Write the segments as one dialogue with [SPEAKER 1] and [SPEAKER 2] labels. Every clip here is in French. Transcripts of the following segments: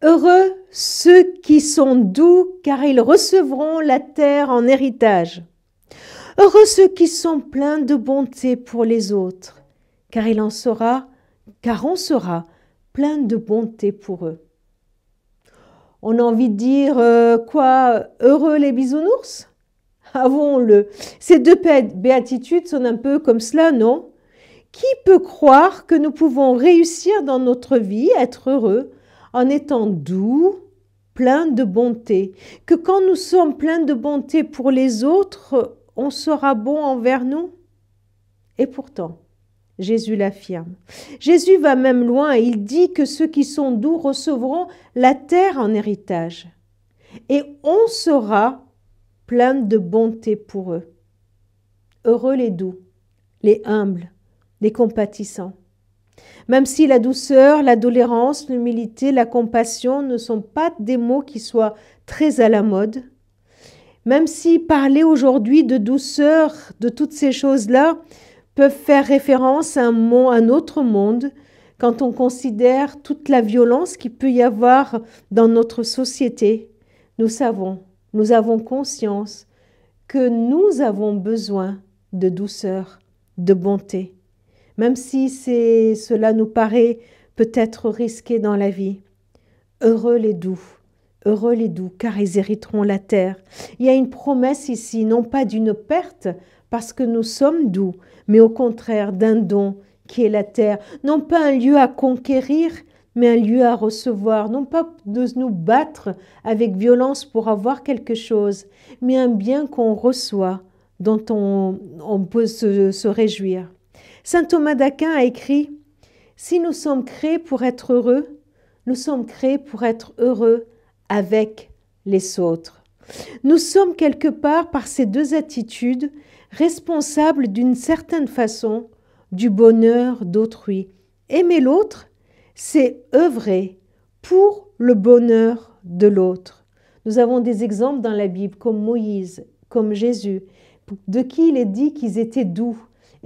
[SPEAKER 1] Heureux ceux qui sont doux, car ils recevront la terre en héritage. Heureux ceux qui sont pleins de bonté pour les autres, car on sera plein de bonté pour eux. On a envie de dire quoi? Heureux les bisounours? Avouons-le, ces deux béatitudes sont un peu comme cela, non? Qui peut croire que nous pouvons réussir dans notre vie, être heureux, en étant doux, pleins de bonté? Que quand nous sommes pleins de bonté pour les autres, on sera bon envers nous? Et pourtant, Jésus l'affirme. Jésus va même loin et il dit que ceux qui sont doux recevront la terre en héritage. Et on sera plein de bonté pour eux. Heureux les doux, les humbles, les compatissants. Même si la douceur, la tolérance, l'humilité, la compassion ne sont pas des mots qui soient très à la mode, même si parler aujourd'hui de douceur, de toutes ces choses-là, peuvent faire référence à un autre monde, quand on considère toute la violence qu'il peut y avoir dans notre société, nous avons conscience que nous avons besoin de douceur, de bonté, même si cela nous paraît peut-être risqué dans la vie. Heureux les doux, car ils hériteront la terre. Il y a une promesse ici, non pas d'une perte, parce que nous sommes doux, mais au contraire d'un don qui est la terre. Non pas un lieu à conquérir, mais un lieu à recevoir. Non pas de nous battre avec violence pour avoir quelque chose, mais un bien qu'on reçoit, dont on peut se réjouir. Saint Thomas d'Aquin a écrit « Si nous sommes créés pour être heureux, nous sommes créés pour être heureux avec les autres. » Nous sommes quelque part, par ces deux attitudes, responsables d'une certaine façon du bonheur d'autrui. Aimer l'autre, c'est œuvrer pour le bonheur de l'autre. Nous avons des exemples dans la Bible, comme Moïse, comme Jésus, de qui il est dit qu'ils étaient doux.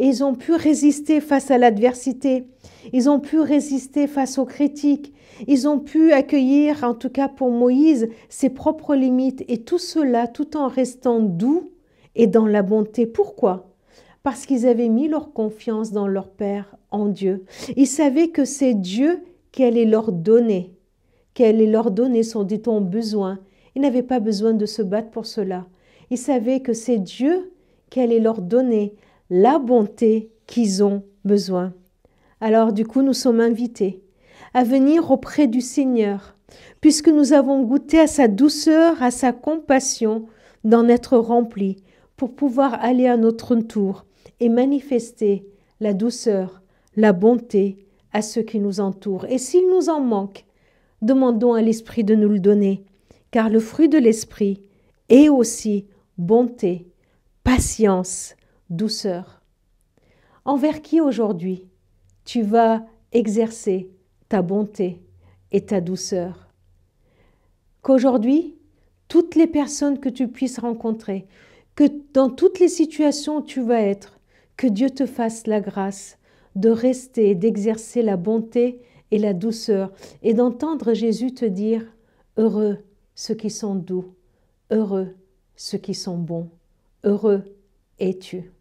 [SPEAKER 1] Et ils ont pu résister face à l'adversité. Ils ont pu résister face aux critiques. Ils ont pu accueillir, en tout cas pour Moïse, ses propres limites. Et tout cela, tout en restant doux et dans la bonté. Pourquoi? Parce qu'ils avaient mis leur confiance dans leur Père, en Dieu. Ils savaient que c'est Dieu qui allait leur donner son, dit-on, besoin. Ils n'avaient pas besoin de se battre pour cela. Ils savaient que c'est Dieu qui allait leur donner la bonté qu'ils ont besoin. Alors du coup, nous sommes invités à venir auprès du Seigneur, puisque nous avons goûté à sa douceur, à sa compassion, d'en être remplis, pour pouvoir aller à notre tour et manifester la douceur, la bonté à ceux qui nous entourent. Et s'il nous en manque, demandons à l'Esprit de nous le donner, car le fruit de l'Esprit est aussi bonté, patience, douceur. Envers qui aujourd'hui tu vas exercer ta bonté et ta douceur? Qu'aujourd'hui, toutes les personnes que tu puisses rencontrer, que dans toutes les situations où tu vas être, que Dieu te fasse la grâce de rester et d'exercer la bonté et la douceur et d'entendre Jésus te dire « Heureux ceux qui sont doux, heureux ceux qui sont bons, heureux es-tu ».